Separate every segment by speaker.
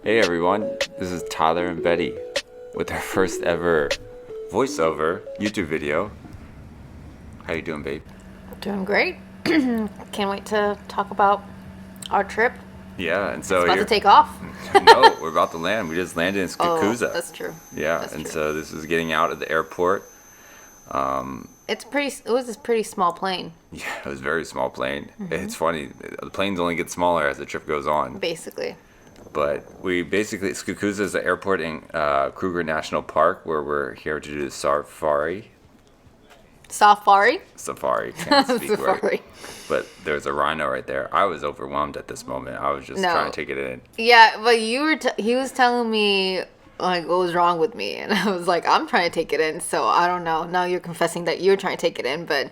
Speaker 1: Hey everyone, this is Tyler and Betty with our first ever voiceover YouTube video. How you doing, babe?
Speaker 2: Doing great. Can't wait to talk about our trip.
Speaker 1: Yeah, and so
Speaker 2: It's about to take off.
Speaker 1: No, we're about to land. We just landed in Skukuza.
Speaker 2: Oh, that's true.
Speaker 1: Yeah,
Speaker 2: That's
Speaker 1: and
Speaker 2: true.
Speaker 1: so this is getting out of the airport.
Speaker 2: It was a pretty small plane,
Speaker 1: Yeah, it was a very small plane. It's funny, the planes only get smaller as the trip goes on.
Speaker 2: basically.
Speaker 1: But we basically, Skukuza is the airport in Kruger National Park where we're here to do the safari.
Speaker 2: Safari?
Speaker 1: Safari, can't speak right.
Speaker 2: Safari.
Speaker 1: But there's a rhino right there. I was overwhelmed at this moment. I was just
Speaker 2: No.
Speaker 1: trying to take it in.
Speaker 2: Yeah, but he was telling me like what was wrong with me, and I was like, I'm trying to take it in. So I don't know. Now you're confessing that you're trying to take it in, but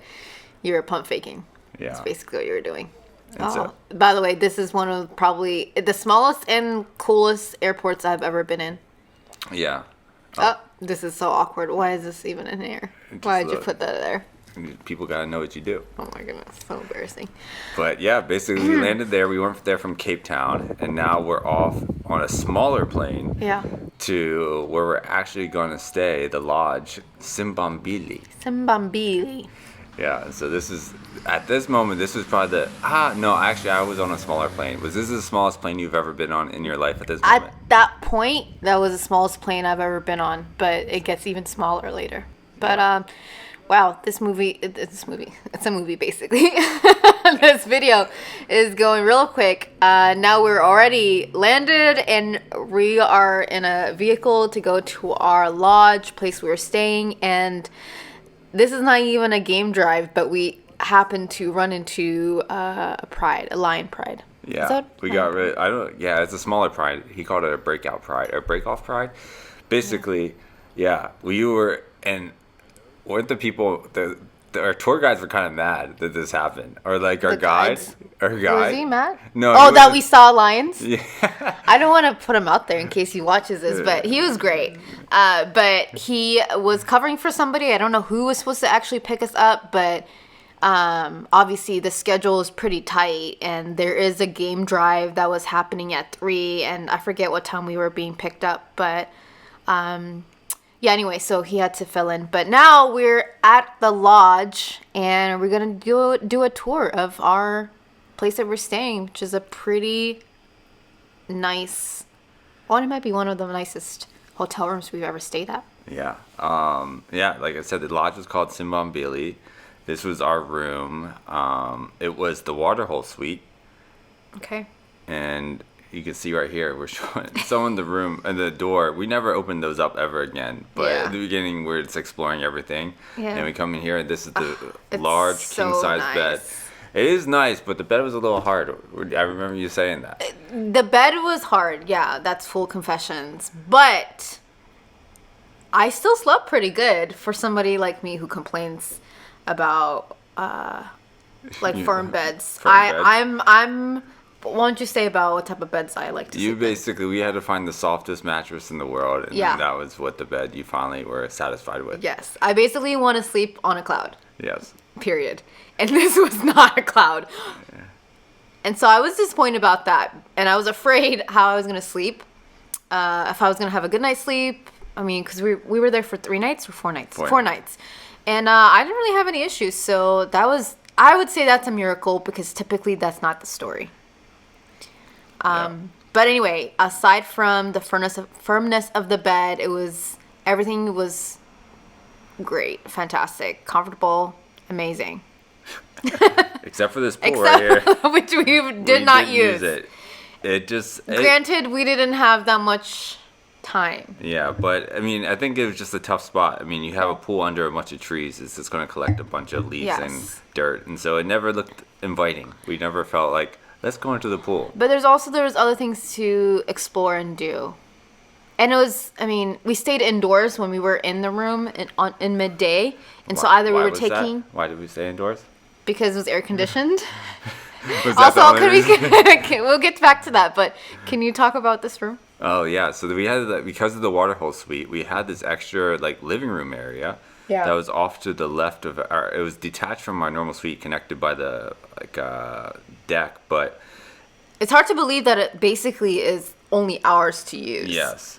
Speaker 2: you're pump faking.
Speaker 1: Yeah.
Speaker 2: That's basically what you were doing.
Speaker 1: And so-
Speaker 2: By the way, this is one of probably the smallest and coolest airports I've ever been in.
Speaker 1: Yeah.
Speaker 2: Oh, this is so awkward. Why is this even in here? Why did you
Speaker 1: look.
Speaker 2: put that there?
Speaker 1: People gotta know what you do.
Speaker 2: Oh my goodness, so embarrassing.
Speaker 1: But yeah, basically we landed there. We went there from Cape Town, and now we're off on a smaller plane
Speaker 2: Yeah.
Speaker 1: to where we're actually going to stay, the lodge, Simbambili.
Speaker 2: Simbambili.
Speaker 1: Yeah, and so this is, at this moment, this was probably actually I was on a smaller plane. Was this the smallest plane you've ever been on in your life at this moment?
Speaker 2: At that point, that was the smallest plane I've ever been on, but it gets even smaller later. But wow, it's a movie basically. This video is going real quick. Now we're already landed and we are in a vehicle to go to our lodge, place we were staying, and this is not even a game drive, but we happened to run into a lion pride.
Speaker 1: Yeah,
Speaker 2: Is that
Speaker 1: we
Speaker 2: lion
Speaker 1: got rid. Yeah, it's a smaller pride. He called it a breakout pride, or break-off pride. Basically, yeah, we were, and weren't the people our tour guides were kind of mad that this happened, or like our
Speaker 2: The
Speaker 1: guide,
Speaker 2: guides?
Speaker 1: our guide.
Speaker 2: Was he mad?
Speaker 1: No.
Speaker 2: Oh,
Speaker 1: he
Speaker 2: that
Speaker 1: was-
Speaker 2: we saw lions?
Speaker 1: Yeah.
Speaker 2: I don't want to put him out there in case he watches this, but he was great. But he was covering for somebody. I don't know who was supposed to actually pick us up, but obviously the schedule is pretty tight, and there is a game drive that was happening at 3, and I forget what time we were being picked up, but yeah, anyway, so he had to fill in. But now we're at the lodge, and we're going to do a tour of our place that we're staying, which is a pretty nice, well, it might be one of the nicest hotel rooms we've ever stayed at.
Speaker 1: Yeah. Yeah, like I said, the lodge was called Simbambili. This was our room. It was the Waterhole Suite,
Speaker 2: Okay.
Speaker 1: and you can see right here we're showing the room and the door. We never opened those up ever again. But
Speaker 2: Yeah.
Speaker 1: at the beginning, we're just exploring everything.
Speaker 2: Yeah.
Speaker 1: And we come in here, and this is the
Speaker 2: It's
Speaker 1: large
Speaker 2: so
Speaker 1: king-size bed.
Speaker 2: nice.
Speaker 1: It is nice, but the bed was a little hard. I remember you saying that.
Speaker 2: The bed was hard. Yeah, that's full confessions. But I still slept pretty good for somebody like me who complains about like
Speaker 1: You-
Speaker 2: firm beds.
Speaker 1: firm beds?
Speaker 2: I'm why don't you say about what type of beds I like to
Speaker 1: You
Speaker 2: sleep in?
Speaker 1: basically, we had to find the softest mattress in the world, and
Speaker 2: Yeah.
Speaker 1: that was what the bed you finally were satisfied with.
Speaker 2: Yes. I basically want to sleep on a cloud.
Speaker 1: Yes.
Speaker 2: Period. And this was not a cloud. And so I was disappointed about that. And I was afraid how I was going to sleep. If I was going to have a good night's sleep. I mean, because we were there for 3 nights or 4 nights? 4 nights. And I didn't really have any issues. So I would say that's a miracle because typically that's not the story. But anyway, aside from the firmness of the bed, everything was great, fantastic, comfortable, amazing.
Speaker 1: Except for this pool right here.
Speaker 2: Which we
Speaker 1: We
Speaker 2: did not
Speaker 1: didn't
Speaker 2: use.
Speaker 1: it. It just...
Speaker 2: Granted, we didn't have that much time.
Speaker 1: Yeah, but I mean, I think it was just a tough spot. I mean, you have a pool under a bunch of trees. It's just going to collect a bunch of leaves
Speaker 2: Yes.
Speaker 1: and dirt. And so it never looked inviting. We never felt like, let's go into the pool.
Speaker 2: But there was other things to explore and do. And it was, I mean, we stayed indoors when we were in the room in midday. And so either we
Speaker 1: Why
Speaker 2: were
Speaker 1: was that?
Speaker 2: taking,
Speaker 1: Why did we stay indoors?
Speaker 2: because it was air conditioned.
Speaker 1: Was that the
Speaker 2: Also,
Speaker 1: only reason?
Speaker 2: we'll get back to that, but can you talk about this room?
Speaker 1: Oh yeah, so we had because of the Waterhole Suite, we had this extra like living room area that was off to the left of our. It was detached from our normal suite, connected by the deck, but
Speaker 2: It's hard to believe that it basically is only ours to use.
Speaker 1: Yes,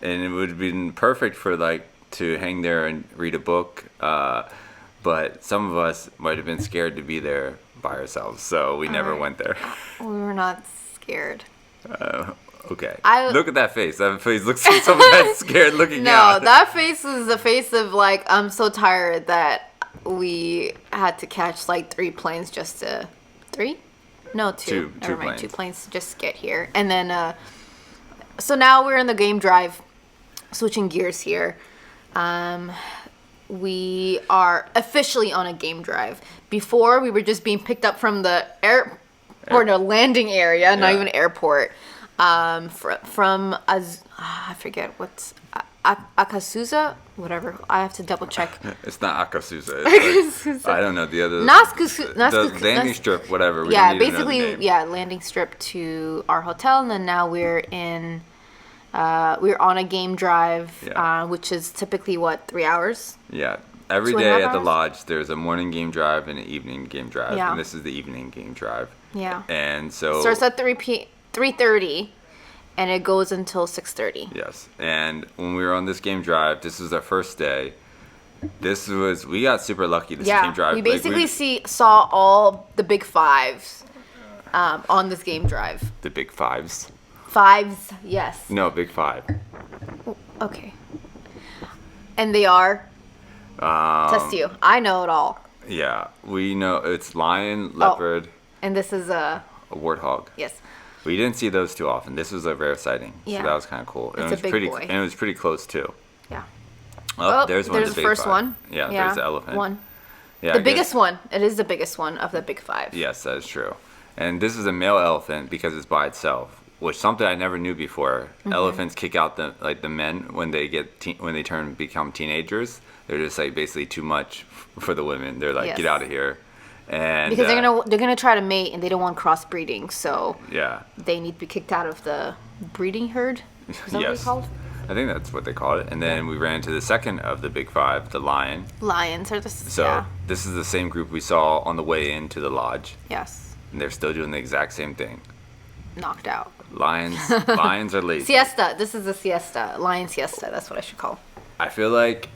Speaker 1: and it would have been perfect for like to hang there and read a book. But some of us might have been scared to be there by ourselves, so we never went there.
Speaker 2: We were not scared.
Speaker 1: Okay. Look at that face. That face looks like someone that's scared looking out.
Speaker 2: No, that face was the face of like, I'm so tired that we had to catch like 3 planes just to... 3? No, 2. Never mind,
Speaker 1: planes.
Speaker 2: 2 planes to just get here. And then, so now we're in the game drive, switching gears here. We are officially on a game drive. Before, we were just being picked up from the landing area, not even airport. From I forget what's Akuza, whatever. I have to double check.
Speaker 1: It's not Akuza. It's like, I don't know the other. The landing strip, whatever. We
Speaker 2: yeah,
Speaker 1: don't need
Speaker 2: basically, landing strip to our hotel, and then now we're in. We're on a game drive, which is typically 3 hours.
Speaker 1: Yeah. Every day at the lodge, there's a morning game drive and an evening game drive, and this is the evening game drive.
Speaker 2: Yeah.
Speaker 1: And so
Speaker 2: starts at 3:30, and it goes until 6:30.
Speaker 1: Yes. And when we were on this game drive, this was our first day. We got super lucky this game drive.
Speaker 2: We basically saw all the big fives on this game drive.
Speaker 1: The big fives.
Speaker 2: Fives, yes.
Speaker 1: No, big five.
Speaker 2: Okay. And they are. Test you. I know it all.
Speaker 1: Yeah, we know it's lion, leopard.
Speaker 2: And this is a
Speaker 1: warthog.
Speaker 2: Yes.
Speaker 1: We didn't see those too often. This was a rare sighting.
Speaker 2: Yeah.
Speaker 1: So that was kind of cool.
Speaker 2: It's a big boy.
Speaker 1: And it was pretty close too.
Speaker 2: Yeah.
Speaker 1: Oh, there's one.
Speaker 2: There's the first one.
Speaker 1: Yeah, there's the elephant.
Speaker 2: One.
Speaker 1: Yeah,
Speaker 2: the biggest one. It is the biggest one of the big 5.
Speaker 1: Yes, that is true. And this is a male elephant because it's by itself, which something I never knew before. Mm-hmm. Elephants kick out the men when they become teenagers. They're just like basically too much for the women. They're like, get out of here. And
Speaker 2: because they're gonna try to mate, and they don't want crossbreeding, so they need to be kicked out of the breeding herd. Is that what it's called?
Speaker 1: I think that's what they call it. And then we ran into the second of the big 5, the lion.
Speaker 2: Lions are
Speaker 1: this is the same group we saw on the way into the lodge.
Speaker 2: Yes.
Speaker 1: And they're still doing the exact same thing.
Speaker 2: Knocked out.
Speaker 1: Lions are lazy.
Speaker 2: Siesta. This is a siesta. Lion siesta. That's what I should call.
Speaker 1: I feel like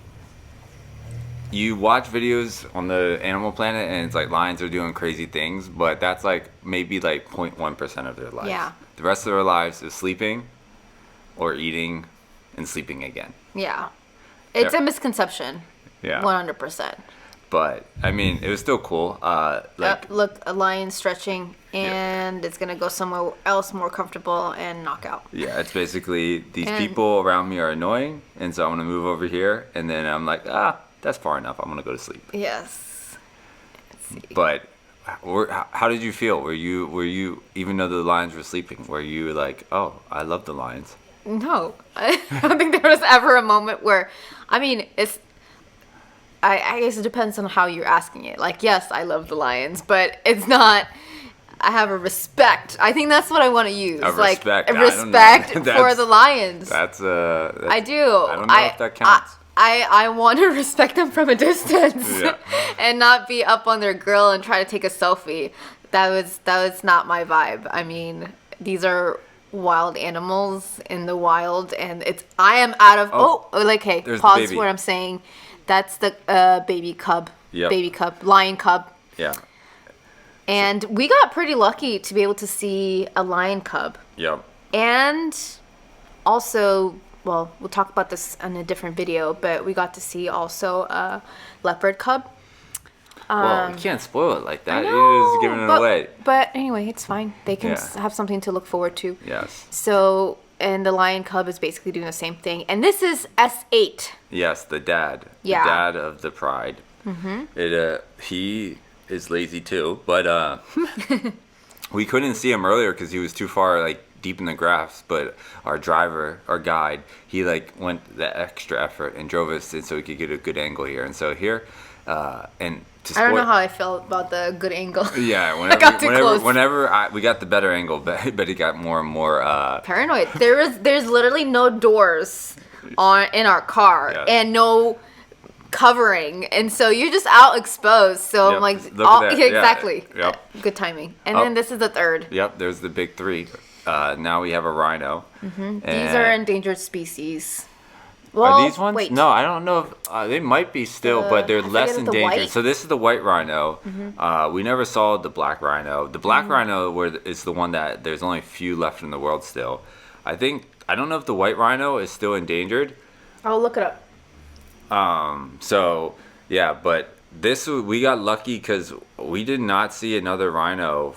Speaker 1: you watch videos on the Animal Planet and it's like lions are doing crazy things, but that's like maybe like 0.1% of their lives.
Speaker 2: Yeah.
Speaker 1: The rest of their lives is sleeping or eating and sleeping again.
Speaker 2: Yeah. It's a misconception.
Speaker 1: Yeah.
Speaker 2: 100%.
Speaker 1: But, I mean, it was still cool.
Speaker 2: Look, a lion stretching, and it's going to go somewhere else more comfortable and knock out.
Speaker 1: Yeah, it's basically these people around me are annoying, and so I'm going to move over here, and then I'm like, that's far enough. I'm going to go to sleep.
Speaker 2: Yes. Let's see.
Speaker 1: But how did you feel? Were you, even though the lions were sleeping, were you like, oh, I love the lions?
Speaker 2: No. I don't think there was ever a moment where, I mean, I guess it depends on how you're asking it. Like, yes, I love the lions, but it's not. I have a respect. I think that's what I want to use. A respect for the lions. I do.
Speaker 1: I don't know if that counts.
Speaker 2: I want to respect them from a distance and not be up on their grill and try to take a selfie. That was not my vibe. I mean, these are wild animals in the wild, and I am out of pause what I'm saying. That's the baby cub. Yep. Baby cub. Lion cub.
Speaker 1: Yeah.
Speaker 2: And we got pretty lucky to be able to see a lion cub.
Speaker 1: Yep.
Speaker 2: And also, well, we'll talk about this in a different video, but we got to see also a leopard cub.
Speaker 1: Well, you can't spoil it like that. You're just giving it away.
Speaker 2: But anyway, it's fine. They can have something to look forward to.
Speaker 1: Yes.
Speaker 2: So, and the lion cub is basically doing the same thing. And this is S8.
Speaker 1: Yes, the dad. Yeah. The dad of the pride. Mm-hmm. He is lazy too, but we couldn't see him earlier because he was too far deep in the grass. But our guide, he went the extra effort and drove us in so we could get a good angle here. And so here, I
Speaker 2: don't know how I felt about the good angle.
Speaker 1: Yeah, whenever we got the better angle, but he got more and more
Speaker 2: paranoid. There's literally no doors in our car and no covering, and so you're just out exposed. So I'm like, exactly.
Speaker 1: Yep.
Speaker 2: Good timing. And then this is the third.
Speaker 1: Yep, there's the big 3. now we have a rhino.
Speaker 2: These are endangered species.
Speaker 1: Are
Speaker 2: Well,
Speaker 1: these ones?
Speaker 2: wait.
Speaker 1: No, I don't know if they might be still, but they're
Speaker 2: I
Speaker 1: less
Speaker 2: forget the
Speaker 1: endangered.
Speaker 2: white?
Speaker 1: So this is the white rhino. We never saw the black rhino. The black rhino is the one that there's only a few left in the world still. I don't know if the white rhino is still endangered.
Speaker 2: I'll look it up.
Speaker 1: So yeah, but we got lucky because we did not see another rhino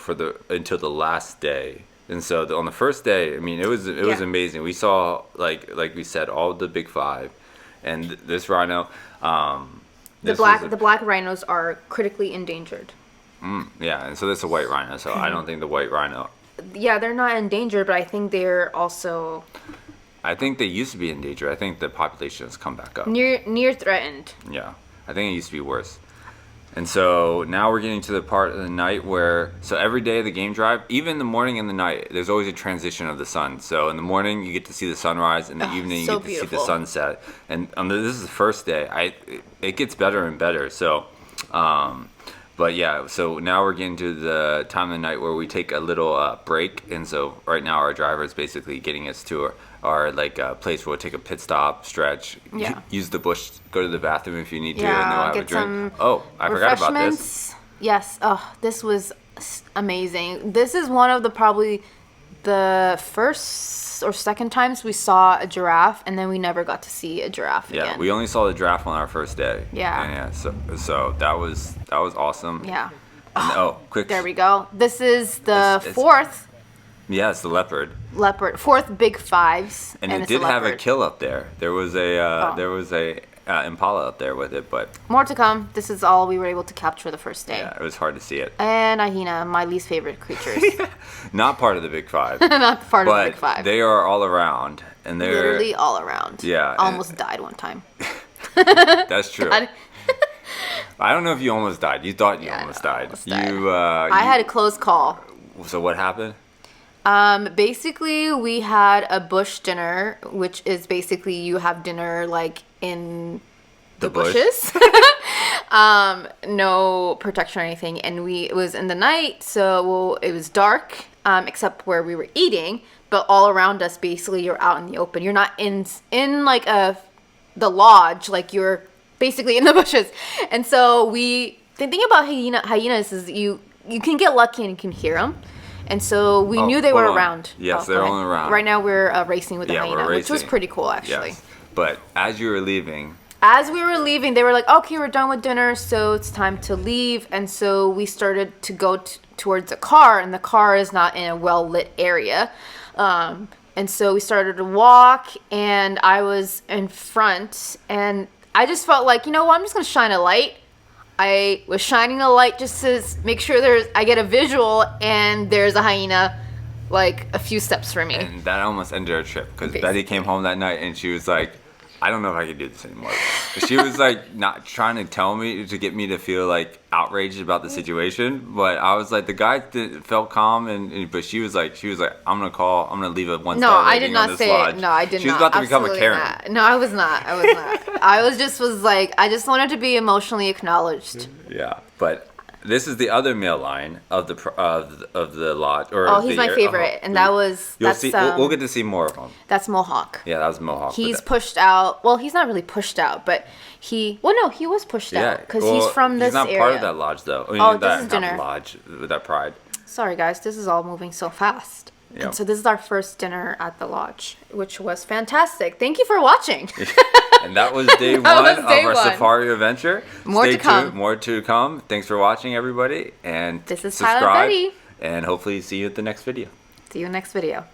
Speaker 1: until the last day. And so on the first day, I mean, it was amazing. We saw like we said, all the big five, and this rhino.
Speaker 2: The black rhinos are critically endangered.
Speaker 1: Yeah, and so this is a white rhino. So I don't think the white rhino.
Speaker 2: Yeah, they're not endangered, but I think they're also.
Speaker 1: I think they used to be endangered. I think the population has come back up.
Speaker 2: Near threatened.
Speaker 1: Yeah, I think it used to be worse. And so now we're getting to the part of the night where, so every day of the game drive, even the morning and the night, there's always a transition of the sun. So in the morning, you get to see the sunrise. In the evening, you get to see the sunset. And this is the first day. It gets better and better. So, but yeah, so now we're getting to the time of the night where we take a little break. And so right now our driver is basically getting us to our place where we'll take a pit stop, stretch, use the bush, go to the bathroom if you need to, and then we'll have a drink. I forgot about this.
Speaker 2: Yes. Oh, this was amazing. This is one of probably the first or second times we saw a giraffe, and then we never got to see a giraffe again.
Speaker 1: Yeah, we only saw the giraffe on our first day.
Speaker 2: Yeah.
Speaker 1: So that was awesome.
Speaker 2: Yeah.
Speaker 1: And, quick.
Speaker 2: There we go. This is the fourth.
Speaker 1: Yeah, it's the leopard.
Speaker 2: Fourth big fives.
Speaker 1: And it did have a kill up there. There was a impala up there with it, but
Speaker 2: more to come. This is all we were able to capture the first day.
Speaker 1: Yeah, it was hard to see it.
Speaker 2: And a hyena, my least favorite creatures.
Speaker 1: Not part of the big five.
Speaker 2: Not part of the big five.
Speaker 1: They are all around, and they're
Speaker 2: literally all around.
Speaker 1: Yeah.
Speaker 2: Almost died one time.
Speaker 1: That's true. I don't know if you almost died. You thought you almost died.
Speaker 2: I had a close call.
Speaker 1: So what happened?
Speaker 2: Basically, we had a bush dinner, which is basically you have dinner like in the bushes. No protection or anything. And it was in the night, so it was dark, except where we were eating. But all around us, basically, you're out in the open. You're not in like the lodge, like you're basically in the bushes. And so the thing about hyenas is you can get lucky and you can hear them. And so we knew they were around.
Speaker 1: Yes, they're all around.
Speaker 2: Right now we're racing with the hyena, which was pretty cool, actually.
Speaker 1: Yes. But as we were leaving,
Speaker 2: they were like, okay, we're done with dinner, so it's time to leave. And so we started to go towards a car, and the car is not in a well-lit area. And so we started to walk, and I was in front, and I just felt like, you know what, I'm just going to shine a light. I was shining a light just to make sure I get a visual, and there's a hyena like a few steps from me.
Speaker 1: And that almost ended our trip because Betty came home that night and she was like, I don't know if I can do this anymore. She was like not trying to tell me to get me to feel like outraged about the situation, but I was like, the guy felt calm, but she was like, I'm gonna leave a 1-star rating on this lodge.
Speaker 2: No, I did not.
Speaker 1: She was about to become a Karen.
Speaker 2: Not. No, I was not. I was like, I just wanted to be emotionally acknowledged.
Speaker 1: Yeah, but this is the other male line of the lodge.
Speaker 2: He's my favorite, and
Speaker 1: we'll get to see more of him.
Speaker 2: That's Mohawk.
Speaker 1: Yeah, that was Mohawk.
Speaker 2: He's pushed out. Well, he's not really pushed out, but he was pushed out because he's from this area.
Speaker 1: He's not part of that lodge, though.
Speaker 2: This is dinner.
Speaker 1: Lodge with that pride.
Speaker 2: Sorry, guys. This is all moving so fast. Yep. And so this is our first dinner at the lodge, which was fantastic. Thank you for watching.
Speaker 1: And that was day one of our safari adventure. Stay tuned. More to come. Thanks for watching, everybody. And
Speaker 2: this is
Speaker 1: subscribe.
Speaker 2: Tyler Betty.
Speaker 1: And hopefully see you at the next video.
Speaker 2: See you next video.